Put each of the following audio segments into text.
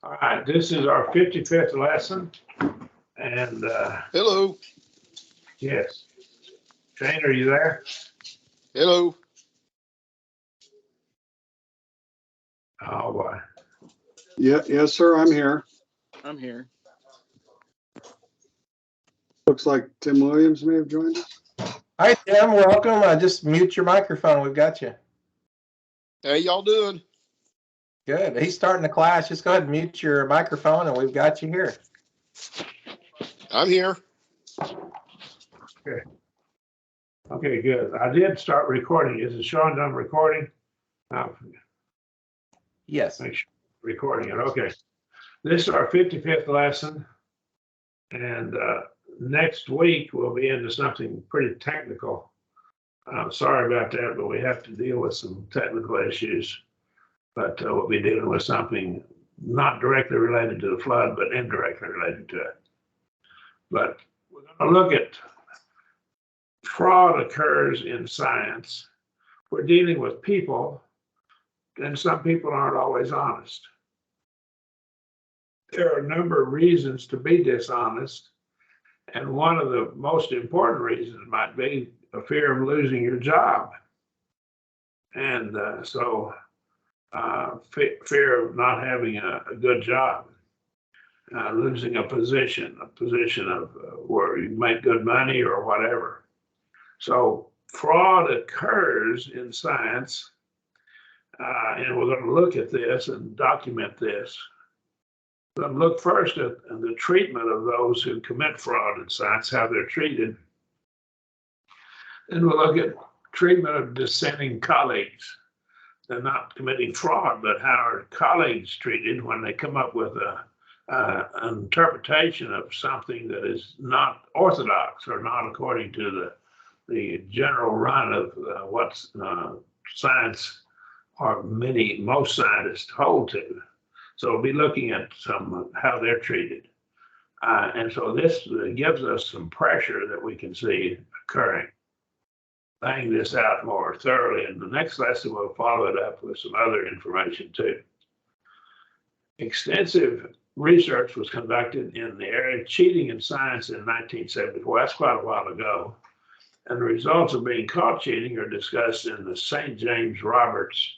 All right, this is our 55th lesson. And Hello. yes, Shane, are you there? Hello. Oh, boy. Yeah, yes, sir. I'm here. I'm here. Looks like Tim Williams may have joined us. Hi, Tim. Welcome. Just mute your microphone. We've got you. How y'all doing? Good. He's starting the class. Just go ahead and mute your microphone, and we've got you here. I'm here. Okay, good. I did start recording. Is it showing I'm recording? Yes. Make sure I'm recording it. Okay. This is our 55th lesson. And next week we'll be into something pretty technical. I'm sorry about that, but we have to deal with some technical issues. But we'll be dealing with something not directly related to the flood, but indirectly related to it. But we're going to look at fraud occurs in science. We're dealing with people, and some people aren't always honest. There are a number of reasons to be dishonest, and one of the most important reasons might be a fear of losing your job. And fear of not having a good job, losing a position of where you make good money or whatever. So fraud occurs in science, and we're going to look at this and document this. We're going to look first at the treatment of those who commit fraud in science, how they're treated. Then we'll look at treatment of dissenting colleagues. They're not committing fraud, but how are colleagues treated when they come up with an interpretation of something that is not orthodox or not according to the general run of what science or most scientists hold to. So we'll be looking at how they're treated. And so this gives us some pressure that we can see occurring. Laying this out more thoroughly. In the next lesson, we'll follow it up with some other information too. Extensive research was conducted in the area of cheating in science in 1974. That's quite a while ago. And the results of being caught cheating are discussed in the St. James Roberts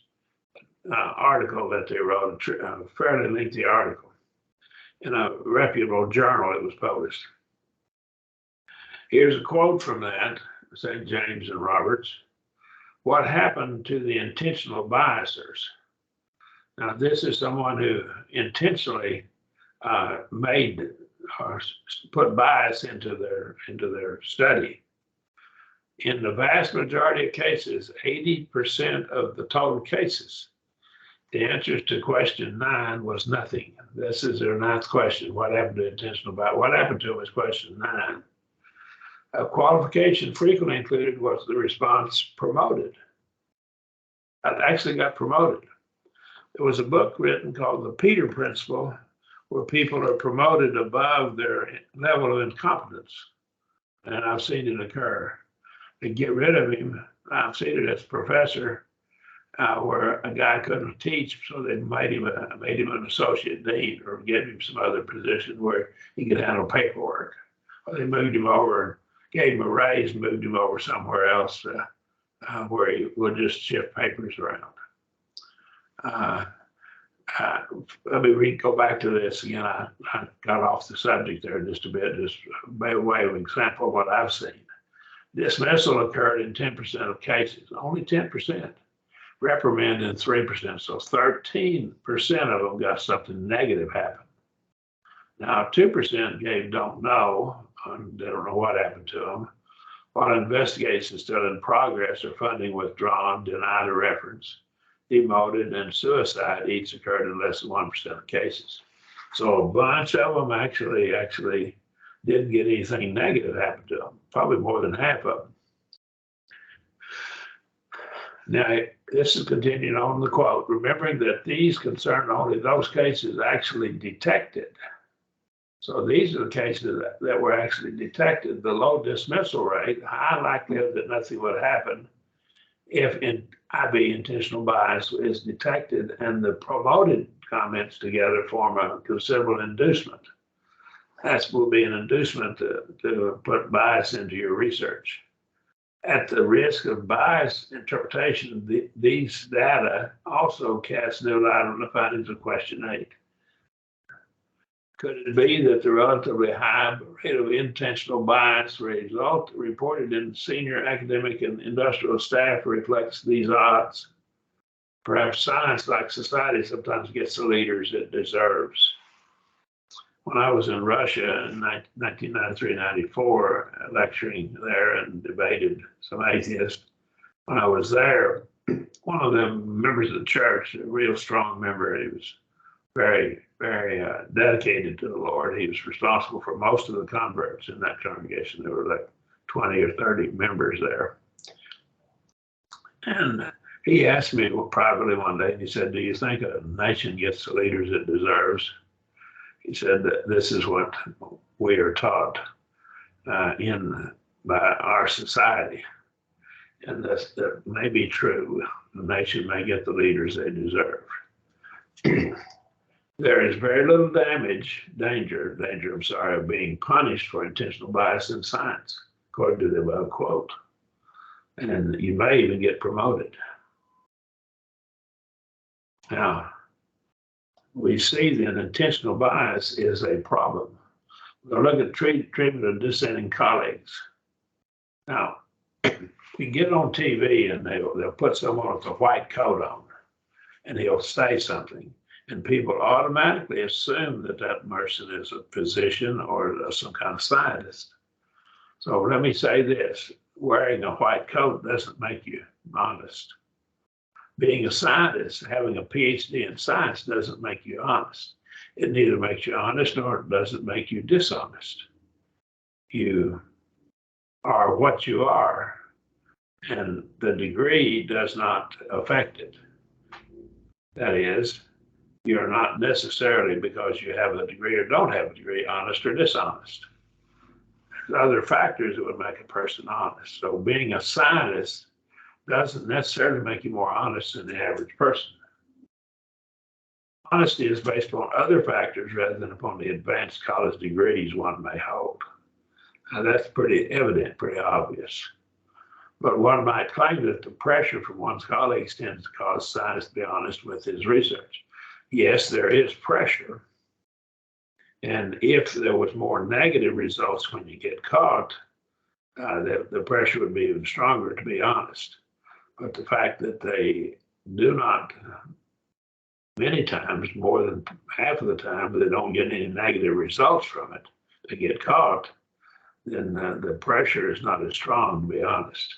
article that they wrote, a fairly lengthy article. In a reputable journal, it was published. Here's a quote from that. St. James and Roberts. What happened to the intentional biasers? Now, this is someone who intentionally made or put bias into their study. In the vast majority of cases, 80% of the total cases, the answer to question 9 was nothing. This is their 9th question. What happened to intentional bias? What happened to them is question 9. A qualification frequently included was the response promoted. I actually got promoted. There was a book written called The Peter Principle, where people are promoted above their level of incompetence. And I've seen it occur. To get rid of him, I've seen it as a professor, where a guy couldn't teach, so they made him an associate dean or gave him some other position where he could handle paperwork. Or they moved him over and gave him a raise, moved him over somewhere else where he would just shift papers around. Let me go back to this again. I got off the subject there just a bit, just by way of example of what I've seen. Dismissal occurred in 10% of cases, only 10%. Reprimand in 3%, so 13% of them got something negative happen. Now, 2% gave don't know, and they don't know what happened to them. While investigation is still in progress or funding withdrawn, denied a reference, demoted, and suicide each occurred in less than 1% of cases. So a bunch of them actually didn't get anything negative happen to them, probably more than half of them. Now, this is continuing on the quote, remembering that these concern only those cases actually detected. So these are the cases that were actually detected. The low dismissal rate, high likelihood that nothing would happen if IB, intentional bias, is detected, and the promoted comments together form a considerable inducement. That will be an inducement to put bias into your research. At the risk of biased interpretation, these data also cast new light on the findings of question 8. Could it be that the relatively high rate of intentional bias result reported in senior academic and industrial staff reflects these odds? Perhaps science, like society, sometimes gets the leaders it deserves. When I was in Russia in 1993-94, lecturing there and debated some atheists, when I was there, one of them, members of the church, a real strong member, he was very, very dedicated to the Lord. He was responsible for most of the converts in that congregation. There were like 20 or 30 members there. And he asked me privately one day, he said, do you think a nation gets the leaders it deserves? He said that this is what we are taught by our society. And that may be true. The nation may get the leaders they deserve. There is very little danger of being punished for intentional bias in science, according to the above quote. And you may even get promoted. Now, we see that intentional bias is a problem. We'll look at treatment of dissenting colleagues. Now, you get on TV and they'll put someone with a white coat on, and he'll say something, and people automatically assume that that person is a physician or some kind of scientist. So let me say this, wearing a white coat doesn't make you honest. Being a scientist, having a PhD in science doesn't make you honest. It neither makes you honest nor does it make you dishonest. You are what you are, and the degree does not affect it. That is, you're not necessarily, because you have a degree or don't have a degree, honest or dishonest. There's other factors that would make a person honest. So being a scientist doesn't necessarily make you more honest than the average person. Honesty is based on other factors rather than upon the advanced college degrees one may hold. Now that's pretty evident, pretty obvious. But one might claim that the pressure from one's colleagues tends to cause scientists to be honest with his research. Yes, there is pressure. And if there was more negative results when you get caught, the pressure would be even stronger to be honest. But the fact that they do not, many times, more than half of the time, they don't get any negative results from it, they get caught, then the pressure is not as strong, to be honest.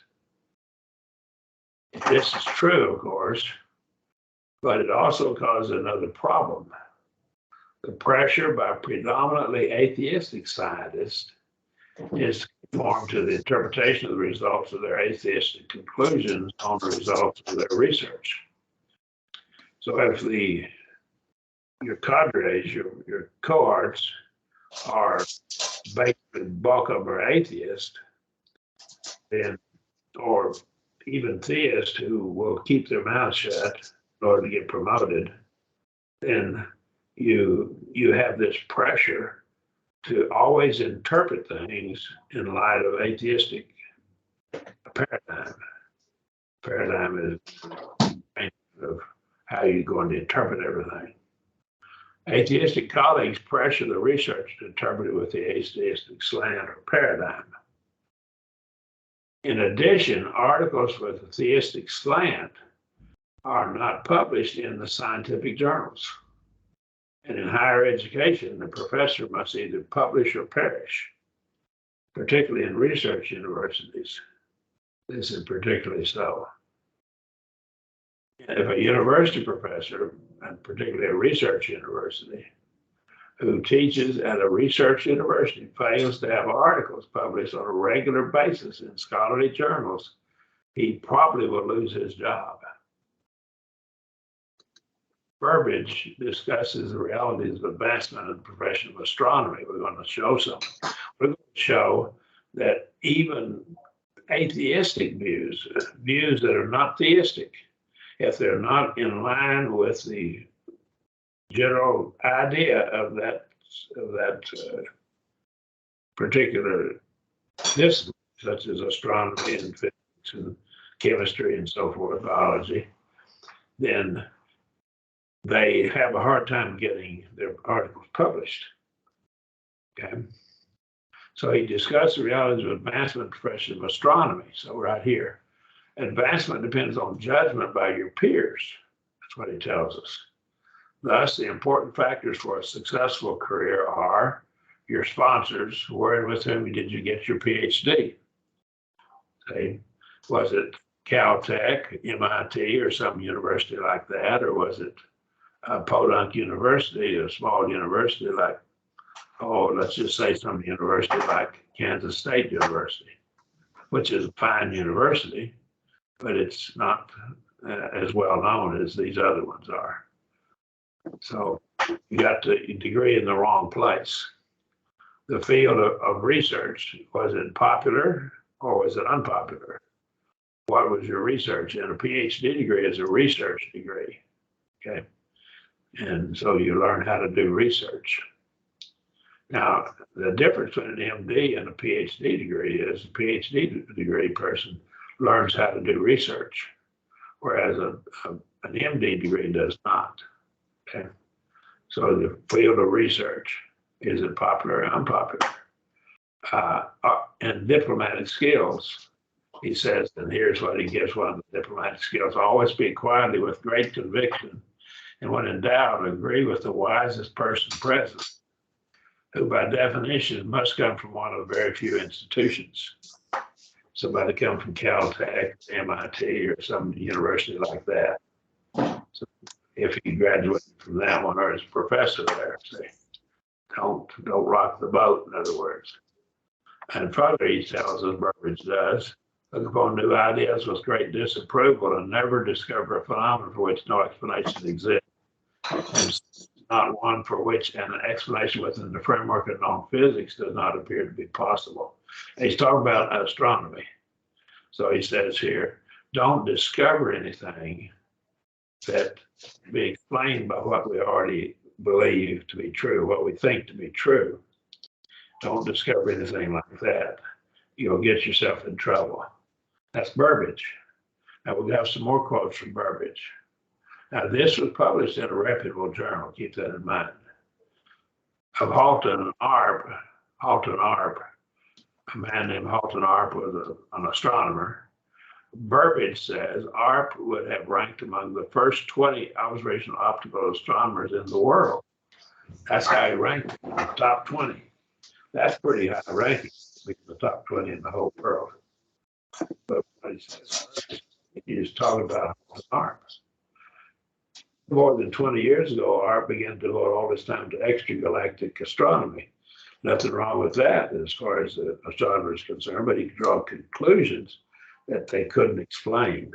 This is true, of course, but it also causes another problem. The pressure by predominantly atheistic scientists is conformed to the interpretation of the results of their atheistic conclusions on the results of their research. So if your cadres, your cohorts are basically the bulk of them are atheists, then, or even theists who will keep their mouths shut in order to get promoted, then you have this pressure to always interpret things in light of atheistic paradigm. Paradigm is of how you're going to interpret everything. Atheistic colleagues pressure the researcher to interpret it with the atheistic slant or paradigm. In addition, articles with a theistic slant are not published in the scientific journals. And in higher education, the professor must either publish or perish, particularly in research universities. This is particularly so. If a university professor, and particularly a research university, who teaches at a research university fails to have articles published on a regular basis in scholarly journals, he probably will lose his job. Burbage discusses the realities of advancement in the profession of astronomy. We're going to show something. We're going to show that even atheistic views that are not theistic, if they're not in line with the general idea of that particular discipline, such as astronomy and physics and chemistry and so forth, biology, then they have a hard time getting their articles published. Okay. So he discussed the realities of advancement profession of astronomy. So right here, advancement depends on judgment by your peers. That's what he tells us. Thus, the important factors for a successful career are your sponsors, where and with whom did you get your PhD? Say, was it Caltech, MIT, or some university like that, or was it Podunk University, a small university like, oh, let's just say some university like Kansas State University, which is a fine university, but it's not as well known as these other ones are. So you got the degree in the wrong place. The field of research, was it popular or was it unpopular? What was your research? And a PhD degree is a research degree, okay? And so you learn how to do research. Now, the difference between an MD and a PhD degree is a PhD degree person learns how to do research, whereas an MD degree does not, okay? So the field of research, is it popular or unpopular? And diplomatic skills, he says, and here's what he gives one of the diplomatic skills: always speak quietly with great conviction, and when in doubt, agree with the wisest person present, who by definition must come from one of very few institutions. Somebody come from Caltech, MIT, or some university like that. So if he graduated from that one or is a professor there, say, don't rock the boat, in other words. And further, he tells us, Burbage does, look upon new ideas with great disapproval and never discover a phenomenon for which no explanation exists. And not one for which an explanation within the framework of known physics does not appear to be possible. And he's talking about astronomy. So he says here, don't discover anything that be explained by what we already believe to be true, what we think to be true. Don't discover anything like that. You'll get yourself in trouble. That's Burbage. Now we'll have some more quotes from Burbage. Now this was published in a reputable journal, keep that in mind. Of Halton Arp, a man named Halton Arp was an astronomer. Burbage says Arp would have ranked among the first 20 observational optical astronomers in the world. That's how he ranked in the top 20. That's pretty high ranking, the top 20 in the whole world. But what he says, he was talking about Arp. More than 20 years ago, Arp began to devote all his time to extragalactic astronomy. Nothing wrong with that as far as the astronomer is concerned, but he could draw conclusions that they couldn't explain.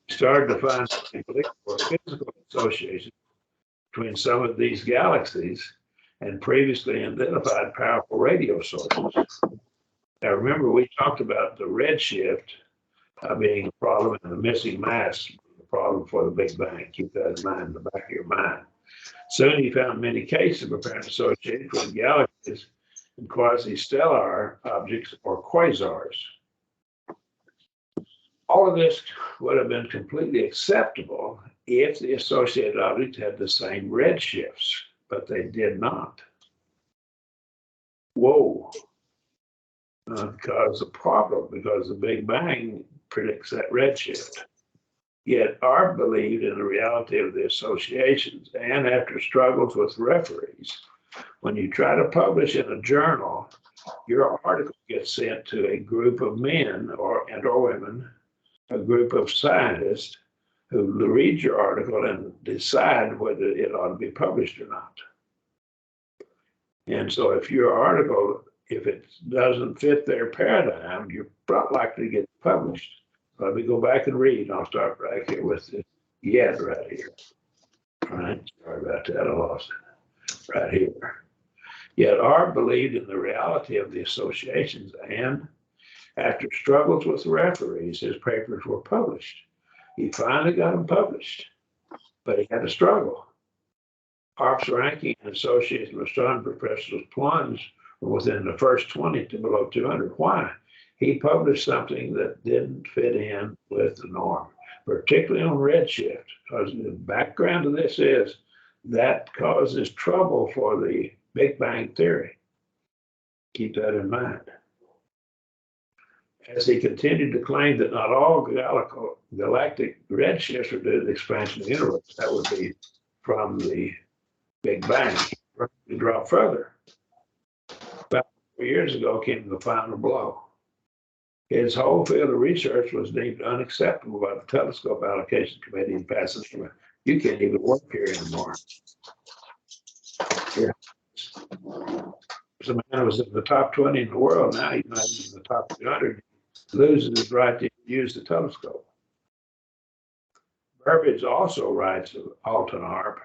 He started to find physical associations between some of these galaxies and previously identified powerful radio sources. Now remember, we talked about the redshift being a problem and the missing mass being a problem for the Big Bang. Keep that in mind, in the back of your mind. Soon he found many cases of apparent association with galaxies and quasi-stellar objects or quasars. All of this would have been completely acceptable if the associated objects had the same redshifts, but they did not. Whoa. Because the Big Bang predicts that redshift. Yet Arp believed in the reality of the associations, and after struggles with referees, when you try to publish in a journal, your article gets sent to a group of men or women, a group of scientists who read your article and decide whether it ought to be published or not. And so if your article, if it doesn't fit their paradigm, you're not likely to get published. Let me go back and read. I'll start right here with this yet right here. All right, sorry about that, I lost it. Right here. Yet Arp believed in the reality of the associations, and after struggles with the referees, his papers were published. He finally got them published, but he had a struggle. ARP's ranking in association with astronomy professionals plunged from within the first 20 to below 200. Why? He published something that didn't fit in with the norm, particularly on redshift, because the background of this is that causes trouble for the Big Bang Theory. Keep that in mind. As he continued to claim that not all galactic redshifts are due to the expansion of the universe, that would be from the Big Bang. To drop further. About 4 years ago came the final blow. His whole field of research was deemed unacceptable by the Telescope Allocation Committee in Pasadena. You can't even work here anymore. Yeah. There's a man who was in the top 20 in the world. Now he's not even in the top 200. He loses his right to use the telescope. Burbidge also writes of Alton ARP,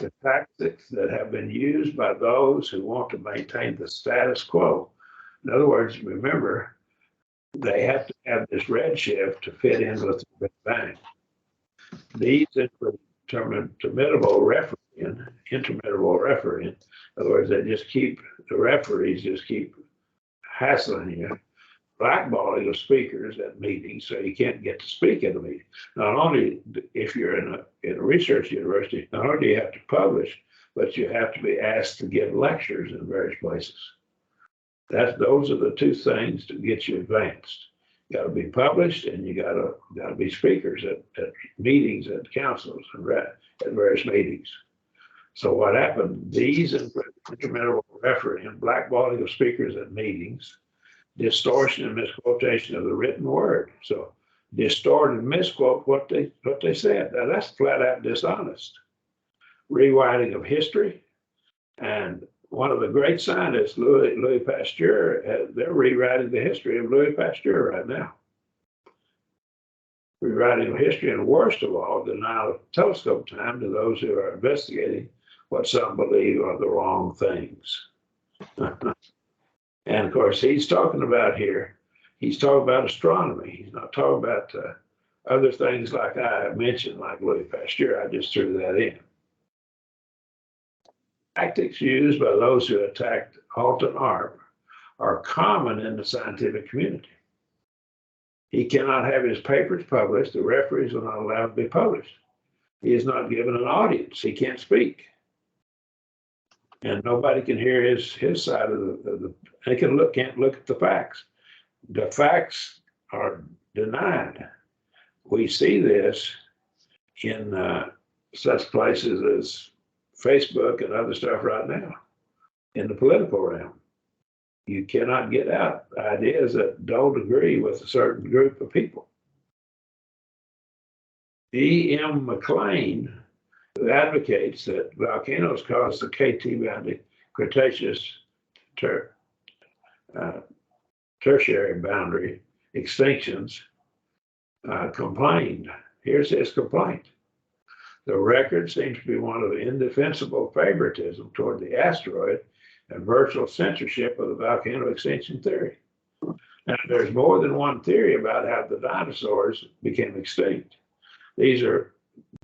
the tactics that have been used by those who want to maintain the status quo. In other words, remember, they have to have this redshift to fit in with the Big Bang. These intermitable refereeing. In other words, the referees just keep hassling you, blackballing the speakers at meetings, so you can't get to speak at a meeting. Not only if you're in a research university, not only do you have to publish, but you have to be asked to give lectures in various places. Those are the two things to get you advanced. You got to be published, and you got to be speakers at meetings, at councils, and at various meetings. So what happened? These intermittent refereeing and blackballing of speakers at meetings, distortion and misquotation of the written word. So distort and misquote what they said. Now that's flat out dishonest. Rewriting of history, and one of the great scientists, Louis Pasteur, they're rewriting the history of Louis Pasteur right now. Rewriting of history, and worst of all, denial of telescope time to those who are investigating what some believe are the wrong things. And of course, he's talking about astronomy. He's not talking about other things like I mentioned, like Louis Pasteur. I just threw that in. Tactics used by those who attacked Alton ARP are common in the scientific community. He cannot have his papers published. The referees will not allow them to be published. He is not given an audience. He can't speak. And nobody can hear his side of they can't look at the facts. The facts are denied. We see this in such places as Facebook and other stuff right now in the political realm. You cannot get out ideas that don't agree with a certain group of people. E.M. McLean, who advocates that volcanoes cause the KT-bounded Cretaceous tertiary boundary extinctions, complained. Here's his complaint. The record seems to be one of indefensible favoritism toward the asteroid and virtual censorship of the volcano extinction theory. Now, there's more than one theory about how the dinosaurs became extinct. These are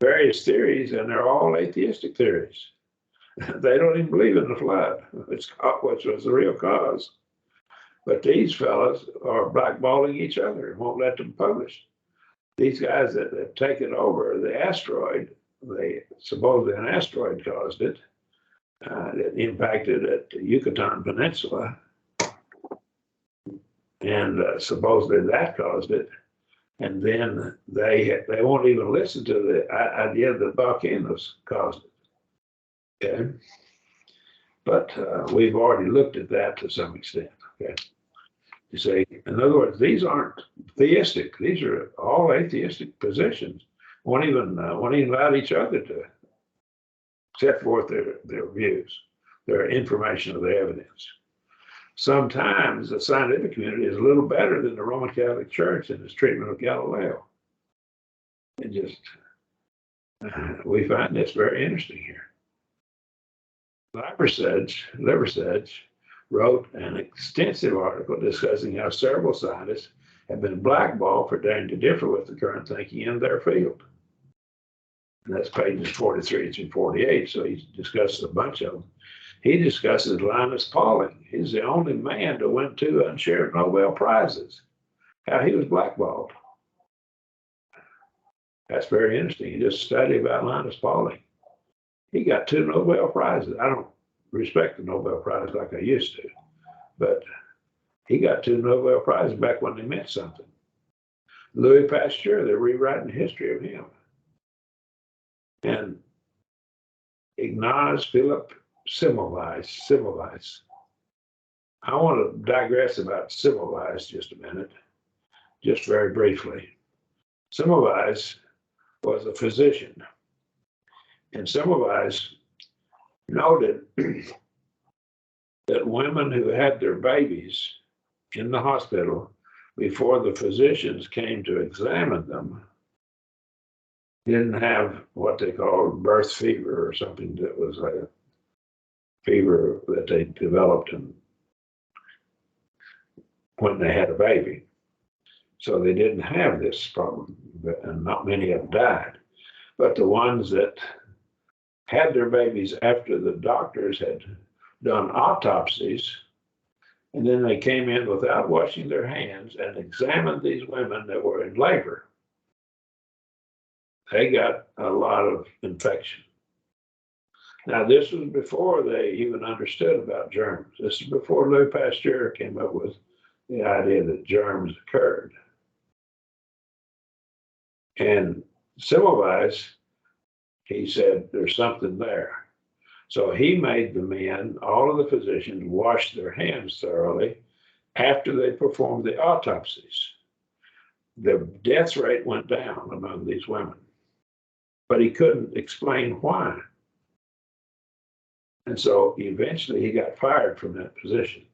various theories, and they're all atheistic theories. They don't even believe in the flood, which was the real cause. But these fellows are blackballing each other and won't let them publish. These guys that have taken over the asteroid, supposedly an asteroid caused it, that impacted at the Yucatan Peninsula, and supposedly that caused it. And then they won't even listen to the idea that volcanoes caused it. Okay, but we've already looked at that to some extent. Okay, you see, in other words, these aren't theistic; these are all atheistic positions. Won't even allow each other to set forth their views, their information of the evidence. Sometimes the scientific community is a little better than the Roman Catholic Church in its treatment of Galileo. We find this very interesting here. Liversedge wrote an extensive article discussing how several scientists have been blackballed for daring to differ with the current thinking in their field. And that's pages 43 through 48. So he discusses a bunch of them. He discusses Linus Pauling. He's the only man to win 2 unshared Nobel Prizes. How he was blackballed. That's very interesting. You just study about Linus Pauling. He got 2 Nobel Prizes. I don't respect the Nobel Prize like I used to, but he got 2 Nobel Prizes back when they meant something. Louis Pasteur, they're rewriting the history of him. And Ignaz Philipp Semmelweis. I want to digress about Semmelweis just a minute, just very briefly. Semmelweis was a physician, and Semmelweis noted that women who had their babies in the hospital before the physicians came to examine them didn't have what they called birth fever, or something that was a fever that they developed when they had a baby. So they didn't have this problem, and not many of them died. But the ones that had their babies after the doctors had done autopsies, and then they came in without washing their hands and examined these women that were in labor, they got a lot of infection. Now, this was before they even understood about germs. This is before Louis Pasteur came up with the idea that germs occurred. And Semmelweis, he said, there's something there. So he made the men, all of the physicians, wash their hands thoroughly after they performed the autopsies. The death rate went down among these women, but he couldn't explain why. And so eventually he got fired from that position.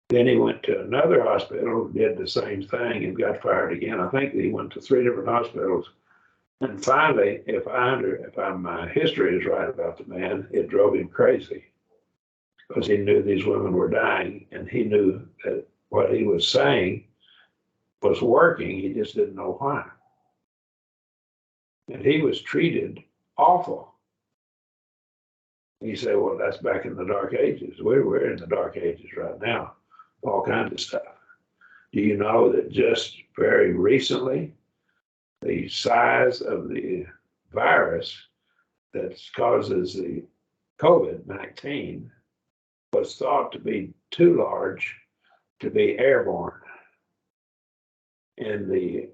Then he went to another hospital, did the same thing, and got fired again. I think he went to 3 different hospitals. And finally, if my history is right about the man, it drove him crazy, because he knew these women were dying, and he knew that what he was saying was working. He just didn't know why. And he was treated awful. You say, well, that's back in the Dark Ages. We're in the Dark Ages right now, all kinds of stuff. Do you know that just very recently, the size of the virus that causes the COVID-19 was thought to be too large to be airborne? And the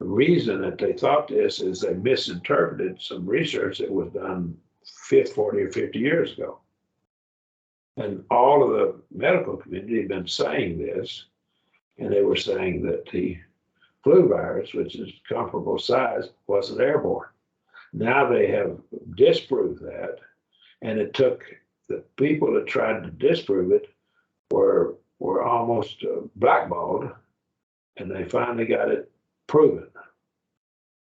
reason that they thought this is they misinterpreted some research that was done 40 or 50 years ago. And all of the medical community had been saying this, and they were saying that the flu virus, which is comparable size, wasn't airborne. Now they have disproved that, and it took the people that tried to disprove it were almost blackballed, and they finally got it proven.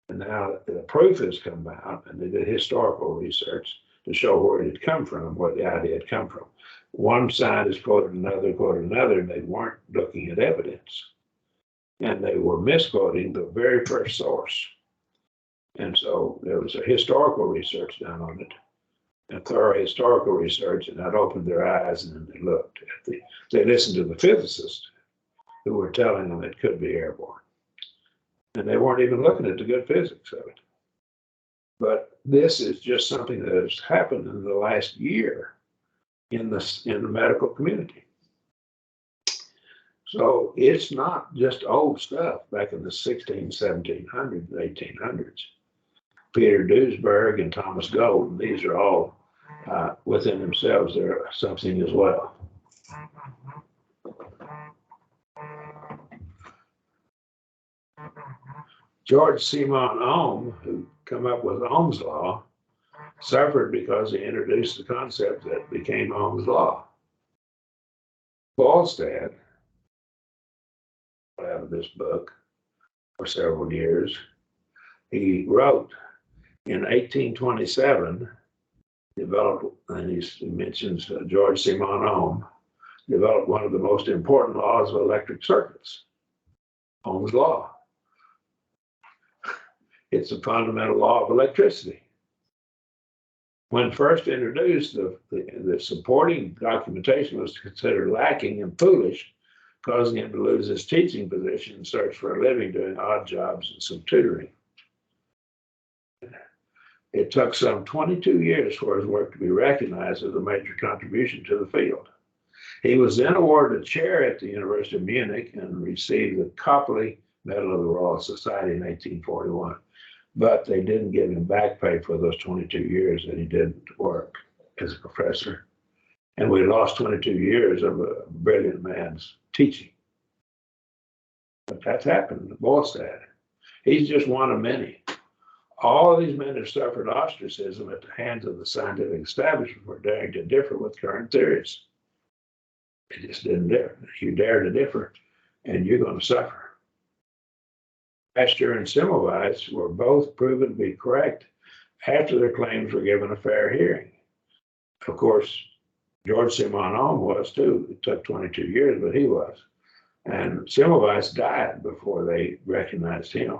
And now the proof has come out, and they did historical research to show where it had come from, where the idea had come from. One scientist quoted another, and they weren't looking at evidence. And they were misquoting the very first source. And so there was a historical research done on it, a thorough historical research, and that opened their eyes, and then they looked at they listened to the physicists who were telling them it could be airborne. And they weren't even looking at the good physics of it. But this is just something that has happened in the last year in the medical community. So it's not just old stuff back in the 1700s, 1800s. Peter Duesberg and Thomas Golden, these are all within themselves, they're something as well. George Simon Ohm, who came up with Ohm's law, suffered because he introduced the concept that became Ohm's law. Ballstad, out of this book for several years, he wrote in 1827, developed, and he mentions George Simon Ohm, developed one of the most important laws of electric circuits, Ohm's law. It's a fundamental law of electricity. When first introduced, the supporting documentation was considered lacking and foolish, causing him to lose his teaching position and search for a living doing odd jobs and some tutoring. It took some 22 years for his work to be recognized as a major contribution to the field. He was then awarded a chair at the University of Munich and received the Copley Medal of the Royal Society in 1841. But they didn't give him back pay for those 22 years that he didn't work as a professor. And we lost 22 years of a brilliant man's teaching. But that's happened to Bollestad. He's just one of many. All of these men have suffered ostracism at the hands of the scientific establishment for daring to differ with current theories. They just didn't dare. You dare to differ, and you're going to suffer. Pasteur and Semmelweis were both proven to be correct after their claims were given a fair hearing. Of course, George Simenon was too. It took 22 years, but he was. And Semmelweis died before they recognized him.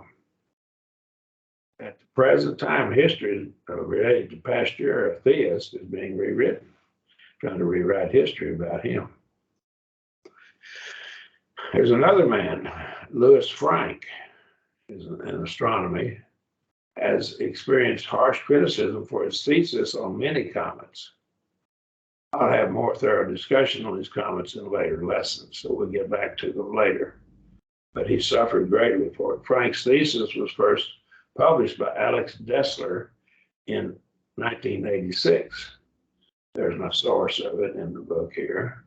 At the present time, history related to Pasteur, a theist, is being rewritten, trying to rewrite history about him. There's another man, Louis Frank, in astronomy, has experienced harsh criticism for his thesis on many comets. I'll have more thorough discussion on his comments in later lessons, so we'll get back to them later. But he suffered greatly for it. Frank's thesis was first published by Alex Dessler in 1986. There's no source of it in the book here.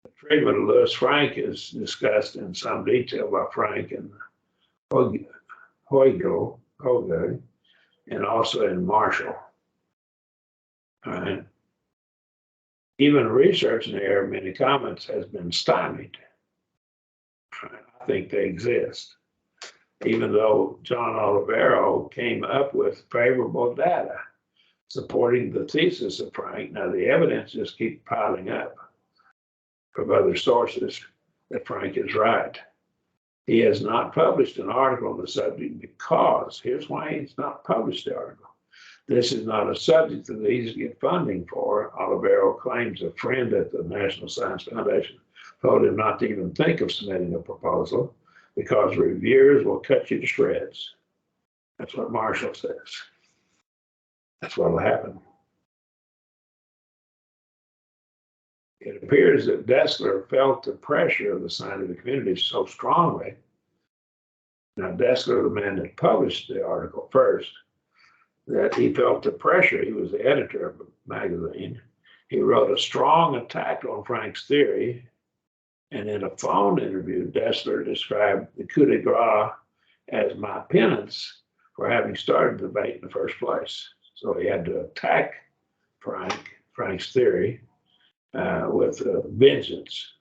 The treatment of Louis Frank is discussed in some detail by Frank and Huygens, and also in Marshall. All right. Even research in the area of many comets has been stymied. I think they exist, even though John Olivero came up with favorable data supporting the thesis of Frank. Now, the evidence just keeps piling up from other sources that Frank is right. He has not published an article on the subject because, here's why he's not published the article. This is not a subject that he's get funding for. Olivero claims a friend at the National Science Foundation told him not to even think of submitting a proposal because reviewers will cut you to shreds. That's what Marshall says. That's what will happen. It appears that Dessler felt the pressure of the scientific community so strongly. Now, Dessler, the man that published the article first, that he felt the pressure. He was the editor of the magazine. He wrote a strong attack on Frank's theory. And in a phone interview, Dessler described the coup de grace as my penance for having started the debate in the first place. So he had to attack Frank's theory with vengeance.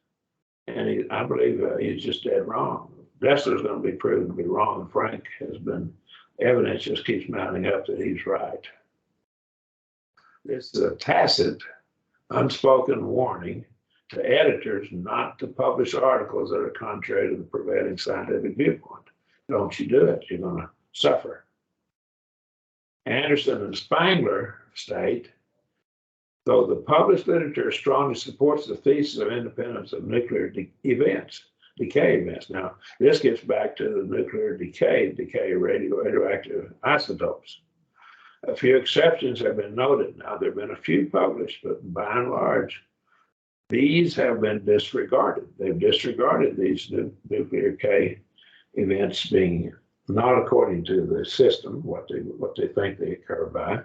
And I believe he's just dead wrong. Dessler's going to be proven to be wrong. And Frank has been, evidence just keeps mounting up that he's right. This is a tacit, unspoken warning to editors not to publish articles that are contrary to the prevailing scientific viewpoint. Don't you do it, you're going to suffer. Anderson and Spangler state, though the published literature strongly supports the thesis of independence of nuclear decay events. Now, this gets back to the nuclear decay of radioactive isotopes. A few exceptions have been noted. Now, there have been a few published, but by and large, these have been disregarded. They've disregarded these nuclear decay events being not according to the system, what they think they occur by.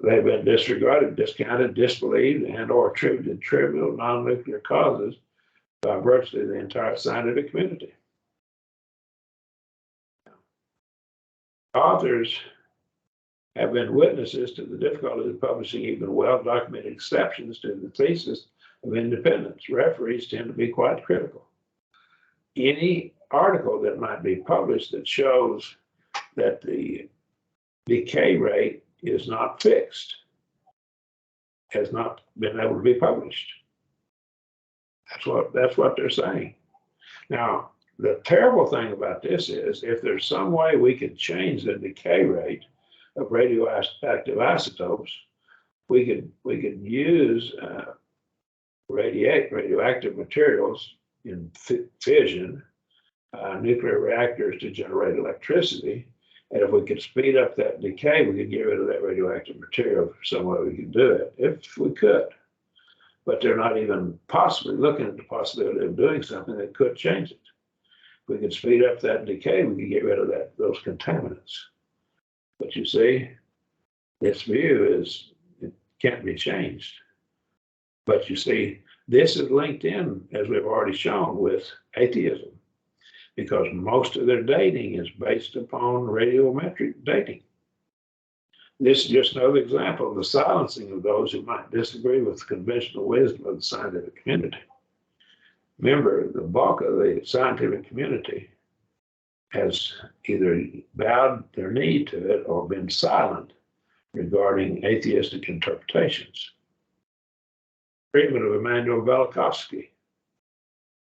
They've been disregarded, discounted, disbelieved, and or attributed trivial non-nuclear causes by virtually the entire scientific community. Authors have been witnesses to the difficulty of publishing even well-documented exceptions to the thesis of independence. Referees tend to be quite critical. Any article that might be published that shows that the decay rate is not fixed has not been able to be published. That's what they're saying. Now, the terrible thing about this is if there's some way we could change the decay rate of radioactive isotopes, we could use radioactive materials in fission, nuclear reactors to generate electricity. And if we could speed up that decay, we could get rid of that radioactive material. Some way we could do it, if we could. But they're not even possibly looking at the possibility of doing something that could change it. If we could speed up that decay, we could get rid of those contaminants. But you see, this view is, it can't be changed. But you see, this is linked in, as we've already shown, with atheism, because most of their dating is based upon radiometric dating. This is just another example of the silencing of those who might disagree with the conventional wisdom of the scientific community. Remember, the bulk of the scientific community has either bowed their knee to it or been silent regarding atheistic interpretations. Treatment of Emanuel Velikovsky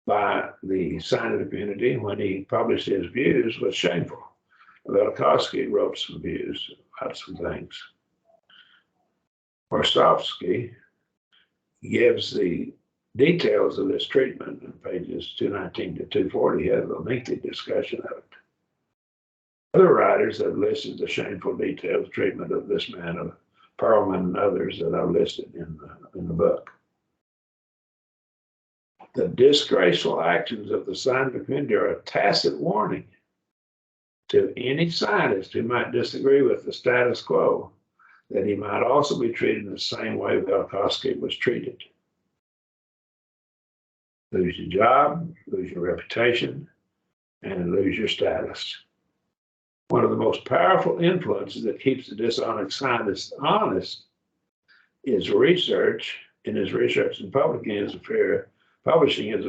by the scientific community when he published his views was shameful. Velikovsky wrote some views about some things. Morstovsky gives the details of this treatment in pages 219 to 240. He has a lengthy discussion of it. Other writers have listed the shameful details of treatment of this man, of Perlman and others that I've listed in the book. The disgraceful actions of the scientific community are a tacit warning to any scientist who might disagree with the status quo that he might also be treated in the same way Velikovsky was treated. Lose your job, lose your reputation, and lose your status. One of the most powerful influences that keeps the dishonest scientist honest is research, and his research and publishing is a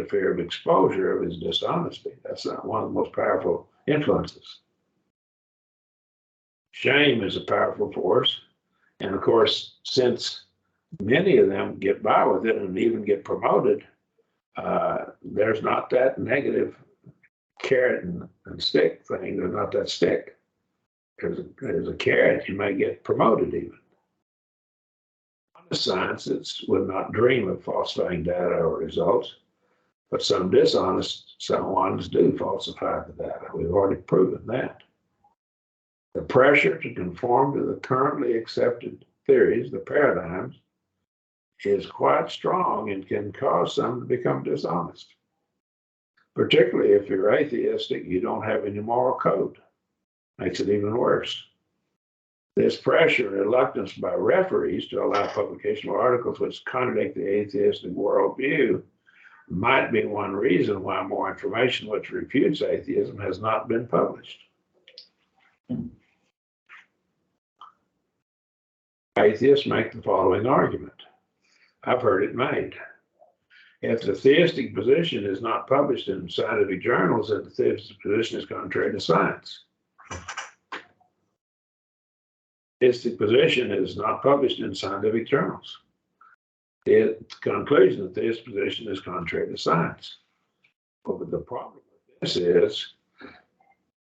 fear of exposure of his dishonesty. That's not one of the most powerful influences. Shame is a powerful force. And of course, since many of them get by with it and even get promoted, there's not that negative carrot and stick thing. There's not that stick. There's a carrot. You may get promoted even. Honest scientists would not dream of falsifying data or results, but some dishonest ones do falsify the data. We've already proven that. The pressure to conform to the currently accepted theories, the paradigms, is quite strong and can cause some to become dishonest. Particularly if you're atheistic, you don't have any moral code. Makes it even worse. This pressure and reluctance by referees to allow publication of articles which contradict the atheistic worldview might be one reason why more information which refutes atheism has not been published. Atheists make the following argument. I've heard it made. If the theistic position is not published in scientific journals, then the theistic position is contrary to science. Theistic position is not published in scientific journals. The conclusion that this position is contrary to science. But the problem with this is,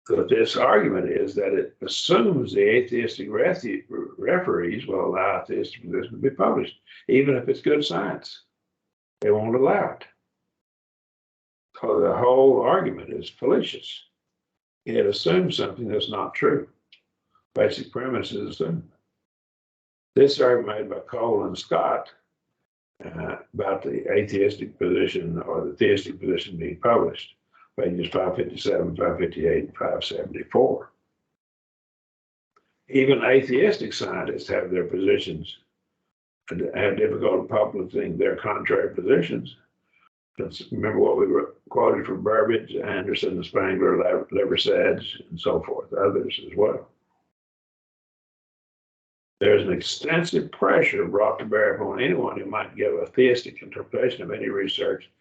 that this argument is that it assumes the atheistic referees will allow theistic position to be published, even if it's good science. They won't allow it. So the whole argument is fallacious. It assumes something that's not true. Basic premise is assumed. This argument made by Cole and Scott about the atheistic position or the theistic position being published, pages 557, 558, and 574. Even atheistic scientists have their positions, have difficulty publishing their contrary positions. Remember what we quoted from Burbage, Anderson, Spangler, Liversedge, and so forth, others as well. There's an extensive pressure brought to bear upon anyone who might give a theistic interpretation of any research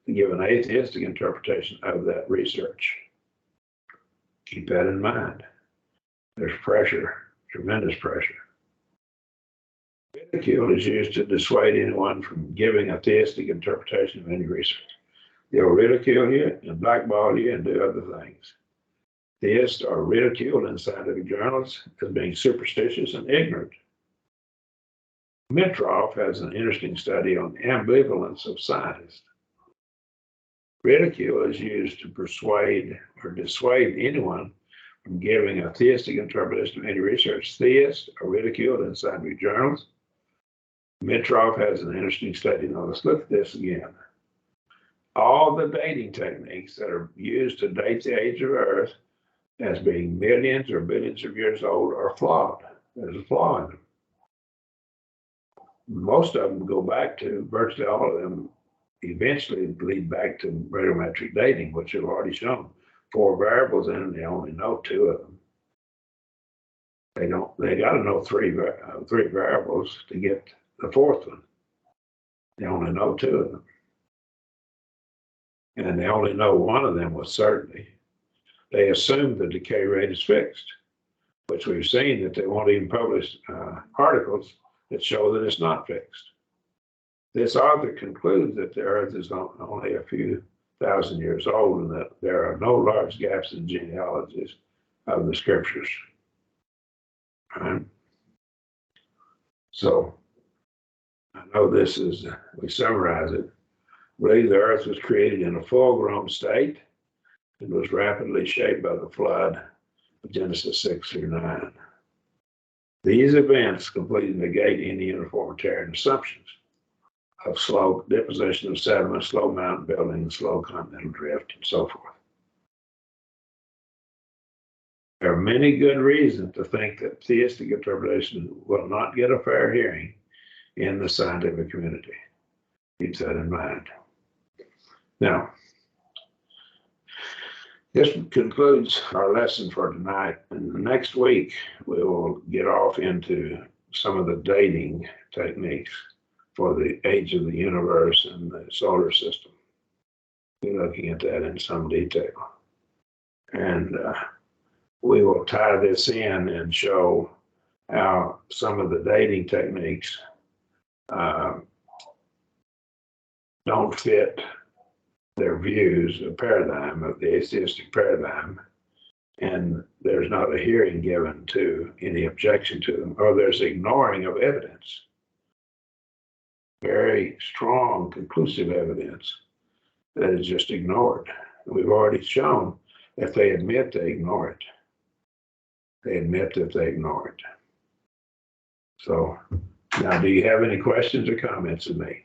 to give an atheistic interpretation of that research. Keep that in mind. There's pressure, tremendous pressure. Ridicule is used to dissuade anyone from giving a theistic interpretation of any research. They'll ridicule you and blackball you and do other things. Theists are ridiculed in scientific journals as being superstitious and ignorant. Mitroff has an interesting study on ambivalence of scientists. Ridicule is used to persuade or dissuade anyone from giving a theistic interpretation of any research. Theists are ridiculed in scientific journals. Mitroff has an interesting study. Now let's look at this again. All the dating techniques that are used to date the age of Earth as being millions or billions of years old are flawed. There's a flaw in them. Most of them go back to, virtually all of them eventually lead back to radiometric dating, which I've already shown. 4 variables in them, they only know 2 of them. They got to know three variables to get the 4th one. They only know 2 of them. And they only know 1 of them with certainty. They assume the decay rate is fixed, which we've seen that they won't even publish articles that show that it's not fixed. This author concludes that the Earth is only a few thousand years old and that there are no large gaps in genealogies of the scriptures. Right? So I know this is, we summarize it. Really, the Earth was created in a full-grown state and was rapidly shaped by the flood of Genesis 6-9. These events completely negate any uniformitarian assumptions of slow deposition of sediment, slow mountain building, slow continental drift, and so forth. There are many good reasons to think that theistic interpretation will not get a fair hearing in the scientific community. Keep that in mind. Now, this concludes our lesson for tonight. And next week, we will get off into some of the dating techniques for the age of the universe and the solar system. We're looking at that in some detail. And we will tie this in and show how some of the dating techniques don't fit their views, the paradigm of the atheistic paradigm, and there's not a hearing given to any objection to them, or there's ignoring of evidence. Very strong, conclusive evidence that is just ignored. We've already shown if they admit they ignore it. They admit that they ignore it. So now, do you have any questions or comments of me?